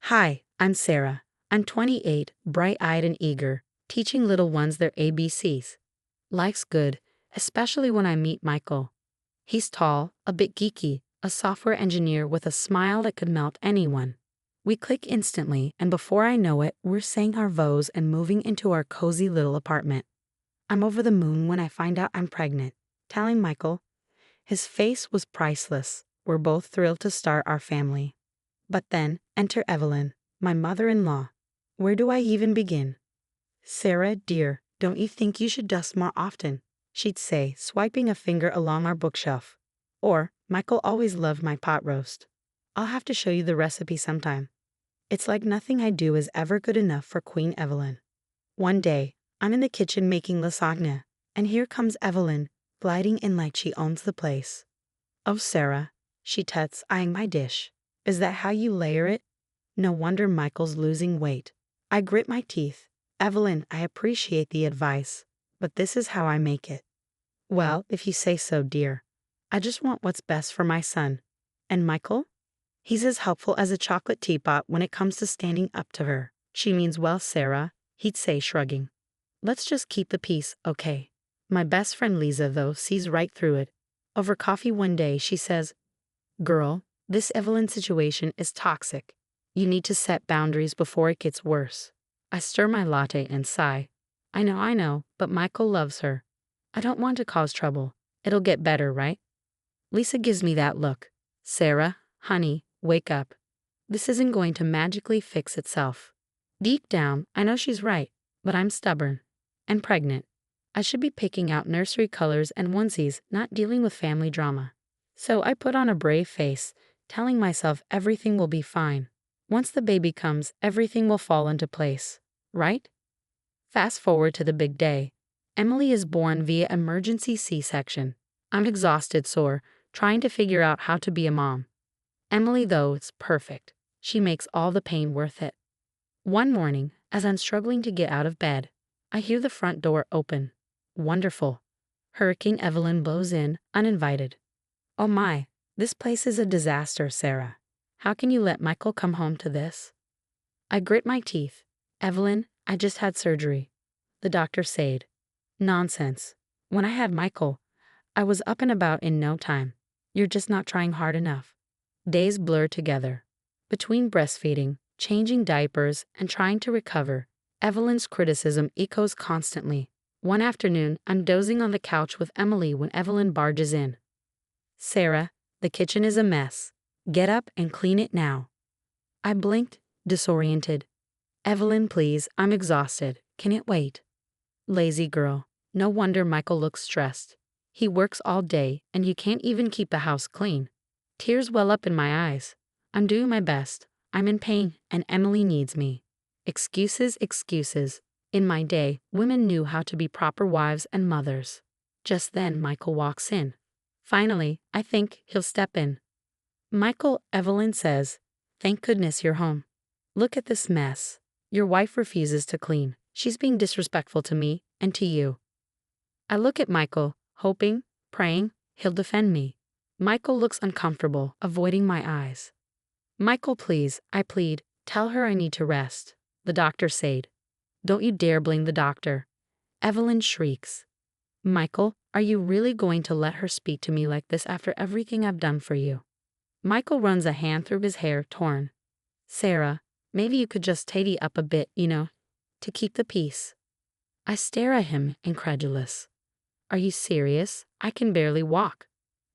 Hi, I'm Sarah. I'm 28, bright-eyed and eager, teaching little ones their ABCs. Life's good, especially when I meet Michael. He's tall, a bit geeky, a software engineer with a smile that could melt anyone. We click instantly, and before I know it, we're saying our vows and moving into our cozy little apartment. I'm over the moon when I find out I'm pregnant, telling Michael. His face was priceless. We're both thrilled to start our family. But then, enter Evelyn, my mother-in-law. Where do I even begin? Sarah, dear, don't you think you should dust more often? She'd say, swiping a finger along our bookshelf. Or, Michael always loved my pot roast. I'll have to show you the recipe sometime. It's like nothing I do is ever good enough for Queen Evelyn. One day, I'm in the kitchen making lasagna, and here comes Evelyn, gliding in like she owns the place. Oh, Sarah, she tuts, eyeing my dish. Is that how you layer it? No wonder Michael's losing weight. I grit my teeth. Evelyn, I appreciate the advice, but this is how I make it. Well, if you say so, dear. I just want what's best for my son. And Michael? He's as helpful as a chocolate teapot when it comes to standing up to her. She means well, Sarah, he'd say, shrugging. Let's just keep the peace, okay? My best friend Lisa, though, sees right through it. Over coffee one day, she says, Girl, this Evelyn situation is toxic. You need to set boundaries before it gets worse. I stir my latte and sigh. I know, but Michael loves her. I don't want to cause trouble. It'll get better, right? Lisa gives me that look. Sarah, honey, wake up. This isn't going to magically fix itself. Deep down, I know she's right, but I'm stubborn. And pregnant. I should be picking out nursery colors and onesies, not dealing with family drama. So I put on a brave face, telling myself everything will be fine. Once the baby comes, everything will fall into place. Right? Fast forward to the big day. Emily is born via emergency C-section. I'm exhausted, sore, trying to figure out how to be a mom. Emily, though, is perfect. She makes all the pain worth it. One morning, as I'm struggling to get out of bed, I hear the front door open. Wonderful. Hurricane Evelyn blows in, uninvited. Oh my, this place is a disaster, Sarah. How can you let Michael come home to this? I grit my teeth. Evelyn, I just had surgery. The doctor said. Nonsense. When I had Michael, I was up and about in no time. You're just not trying hard enough. Days blur together. Between breastfeeding, changing diapers, and trying to recover, Evelyn's criticism echoes constantly. One afternoon, I'm dozing on the couch with Emily when Evelyn barges in. Sarah, the kitchen is a mess. Get up and clean it now. I blinked, disoriented. Evelyn, please, I'm exhausted. Can it wait? Lazy girl. No wonder Michael looks stressed. He works all day, and you can't even keep the house clean. Tears well up in my eyes. I'm doing my best. I'm in pain, and Emily needs me. Excuses, excuses. In my day, women knew how to be proper wives and mothers. Just then, Michael walks in. Finally, I think he'll step in. Michael, Evelyn says, thank goodness you're home. Look at this mess. Your wife refuses to clean. She's being disrespectful to me and to you. I look at Michael, hoping, praying, he'll defend me. Michael looks uncomfortable, avoiding my eyes. Michael, please, I plead, tell her I need to rest. The doctor said. Don't you dare blame the doctor. Evelyn shrieks. Michael, are you really going to let her speak to me like this after everything I've done for you? Michael runs a hand through his hair, torn. Sarah, maybe you could just tidy up a bit, to keep the peace. I stare at him, incredulous. Are you serious? I can barely walk.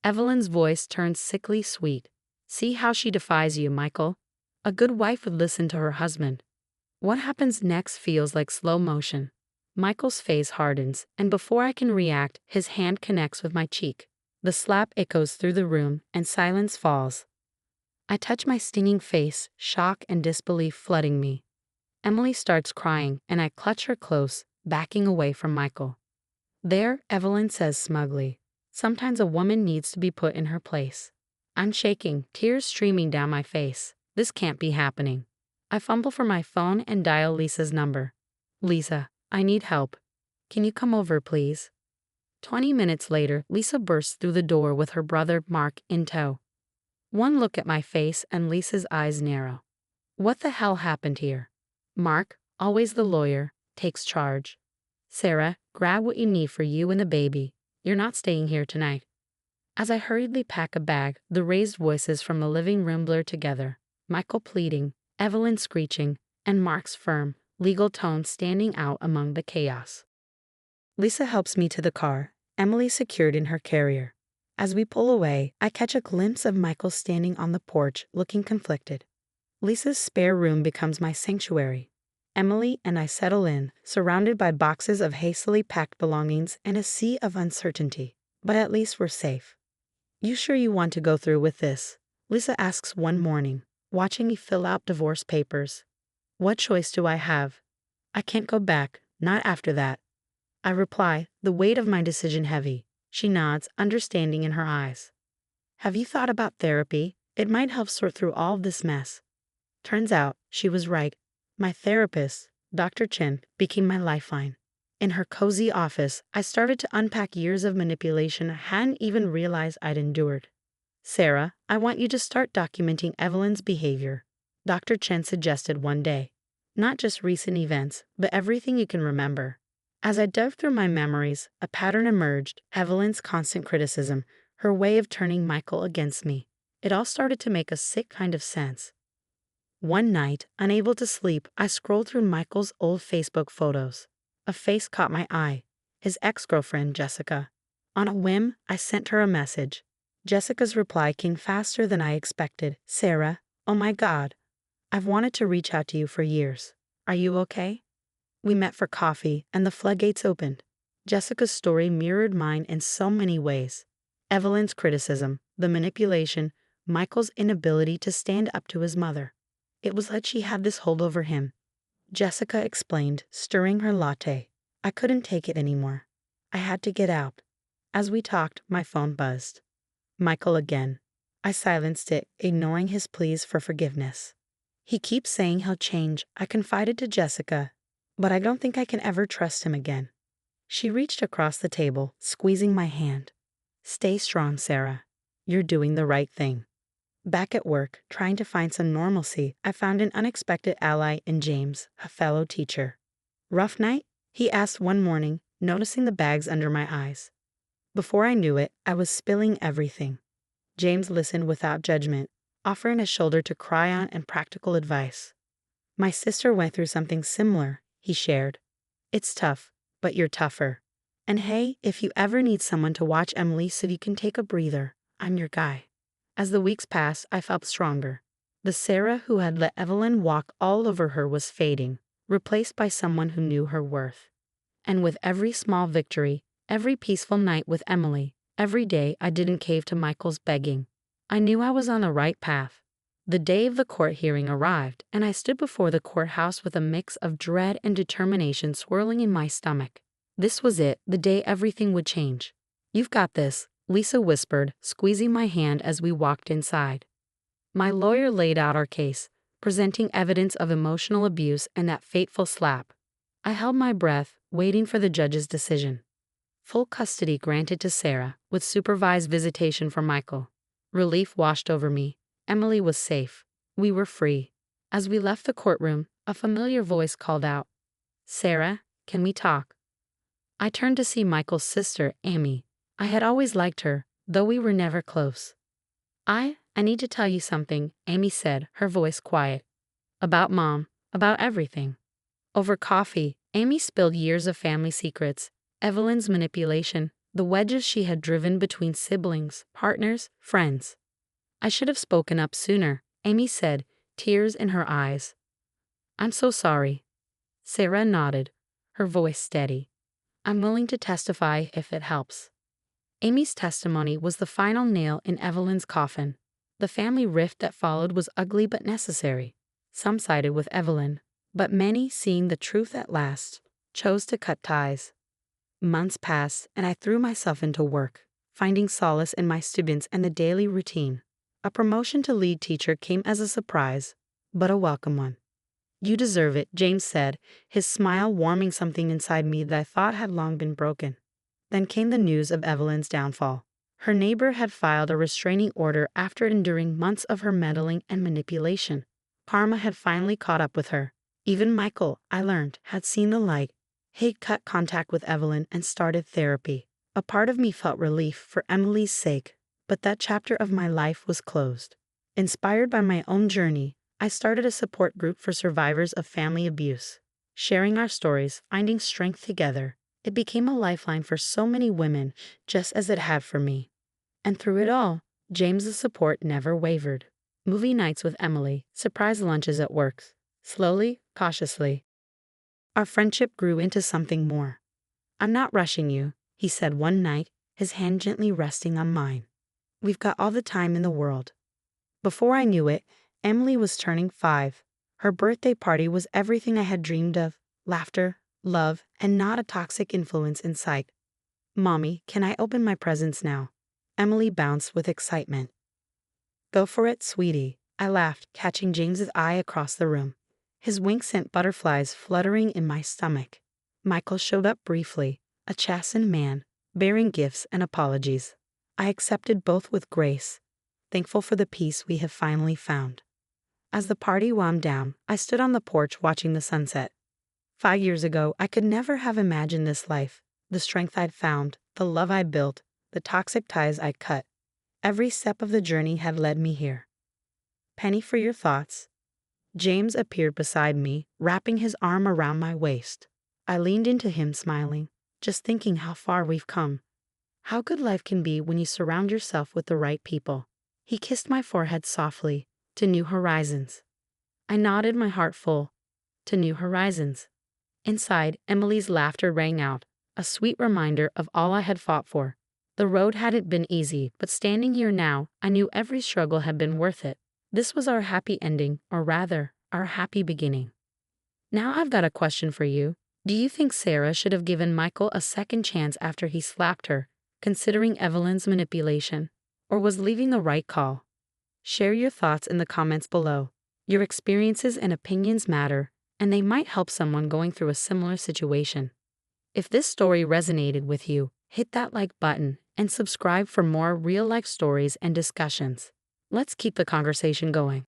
Evelyn's voice turns sickly sweet. See how she defies you, Michael? A good wife would listen to her husband. What happens next feels like slow motion. Michael's face hardens, and before I can react, his hand connects with my cheek. The slap echoes through the room, and silence falls. I touch my stinging face, shock and disbelief flooding me. Emily starts crying, and I clutch her close, backing away from Michael. There, Evelyn says smugly, sometimes a woman needs to be put in her place. I'm shaking, tears streaming down my face. This can't be happening. I fumble for my phone and dial Lisa's number. Lisa, I need help. Can you come over, please? 20 minutes later, Lisa bursts through the door with her brother, Mark, in tow. One look at my face and Lisa's eyes narrow. What the hell happened here? Mark, always the lawyer, takes charge. Sarah, grab what you need for you and the baby. You're not staying here tonight. As I hurriedly pack a bag, the raised voices from the living room blur together. Michael pleading, Evelyn screeching, and Mark's firm, legal tone standing out among the chaos. Lisa helps me to the car, Emily secured in her carrier. As we pull away, I catch a glimpse of Michael standing on the porch, looking conflicted. Lisa's spare room becomes my sanctuary. Emily and I settle in, surrounded by boxes of hastily packed belongings and a sea of uncertainty. But at least we're safe. You sure you want to go through with this? Lisa asks one morning, watching me fill out divorce papers. What choice do I have? I can't go back, not after that. I reply, the weight of my decision heavy. She nods, understanding in her eyes. Have you thought about therapy? It might help sort through all of this mess. Turns out, she was right. My therapist, Dr. Chen, became my lifeline. In her cozy office, I started to unpack years of manipulation I hadn't even realized I'd endured. Sarah, I want you to start documenting Evelyn's behavior, Dr. Chen suggested one day. Not just recent events, but everything you can remember. As I dug through my memories, a pattern emerged: Evelyn's constant criticism, her way of turning Michael against me. It all started to make a sick kind of sense. One night, unable to sleep, I scrolled through Michael's old Facebook photos. A face caught my eye: his ex-girlfriend, Jessica. On a whim, I sent her a message. Jessica's reply came faster than I expected. Sarah, oh my God. I've wanted to reach out to you for years. Are you okay? We met for coffee, and the floodgates opened. Jessica's story mirrored mine in so many ways. Evelyn's criticism, the manipulation, Michael's inability to stand up to his mother. It was like she had this hold over him. Jessica explained, stirring her latte. I couldn't take it anymore. I had to get out. As we talked, my phone buzzed. Michael again. I silenced it, ignoring his pleas for forgiveness. He keeps saying he'll change, I confided to Jessica, but I don't think I can ever trust him again. She reached across the table, squeezing my hand. Stay strong, Sarah. You're doing the right thing. Back at work, trying to find some normalcy, I found an unexpected ally in James, a fellow teacher. Rough night? He asked one morning, noticing the bags under my eyes. Before I knew it, I was spilling everything. James listened without judgment, offering a shoulder to cry on and practical advice. My sister went through something similar, he shared. It's tough, but you're tougher. And hey, if you ever need someone to watch Emily so you can take a breather, I'm your guy. As the weeks passed, I felt stronger. The Sarah who had let Evelyn walk all over her was fading, replaced by someone who knew her worth. And with every small victory, every peaceful night with Emily, every day I didn't cave to Michael's begging, I knew I was on the right path. The day of the court hearing arrived, and I stood before the courthouse with a mix of dread and determination swirling in my stomach. This was it, the day everything would change. You've got this, Lisa whispered, squeezing my hand as we walked inside. My lawyer laid out our case, presenting evidence of emotional abuse and that fateful slap. I held my breath, waiting for the judge's decision. Full custody granted to Sarah, with supervised visitation for Michael. Relief washed over me. Emily was safe. We were free. As we left the courtroom, a familiar voice called out, Sarah, can we talk? I turned to see Michael's sister, Amy. I had always liked her, though we were never close. I need to tell you something, Amy said, her voice quiet. About Mom, about everything. Over coffee, Amy spilled years of family secrets, Evelyn's manipulation, the wedges she had driven between siblings, partners, friends. I should have spoken up sooner, Amy said, tears in her eyes. I'm so sorry. Sarah nodded, her voice steady. I'm willing to testify if it helps. Amy's testimony was the final nail in Evelyn's coffin. The family rift that followed was ugly but necessary. Some sided with Evelyn, but many, seeing the truth at last, chose to cut ties. Months passed, and I threw myself into work, finding solace in my students and the daily routine. A promotion to lead teacher came as a surprise, but a welcome one. You deserve it, James said, his smile warming something inside me that I thought had long been broken. Then came the news of Evelyn's downfall. Her neighbor had filed a restraining order after enduring months of her meddling and manipulation. Karma had finally caught up with her. Even Michael, I learned, had seen the light. He'd cut contact with Evelyn and started therapy. A part of me felt relief for Emily's sake, but that chapter of my life was closed. Inspired by my own journey, I started a support group for survivors of family abuse. Sharing our stories, finding strength together, it became a lifeline for so many women, just as it had for me. And through it all, James's support never wavered. Movie nights with Emily, surprise lunches at work. Slowly, cautiously, our friendship grew into something more. "I'm not rushing you," he said one night, his hand gently resting on mine. "We've got all the time in the world." Before I knew it, Emily was turning 5. Her birthday party was everything I had dreamed of: laughter, love, and not a toxic influence in sight. "Mommy, can I open my presents now?" Emily bounced with excitement. "Go for it, sweetie," I laughed, catching James's eye across the room. His wink sent butterflies fluttering in my stomach. Michael showed up briefly, a chastened man, bearing gifts and apologies. I accepted both with grace, thankful for the peace we have finally found. As the party wound down, I stood on the porch watching the sunset. 5 years ago, I could never have imagined this life, the strength I'd found, the love I built, the toxic ties I cut. Every step of the journey had led me here. "Penny, for your thoughts." James appeared beside me, wrapping his arm around my waist. I leaned into him, smiling, just thinking how far we've come. How good life can be when you surround yourself with the right people. He kissed my forehead softly, to new horizons. I nodded, my heart full. To new horizons. Inside, Emily's laughter rang out, a sweet reminder of all I had fought for. The road hadn't been easy, but standing here now, I knew every struggle had been worth it. This was our happy ending, or rather, our happy beginning. Now I've got a question for you. Do you think Sarah should have given Michael a second chance after he slapped her, considering Evelyn's manipulation? Or was leaving the right call? Share your thoughts in the comments below. Your experiences and opinions matter, and they might help someone going through a similar situation. If this story resonated with you, hit that like button and subscribe for more real-life stories and discussions. Let's keep the conversation going.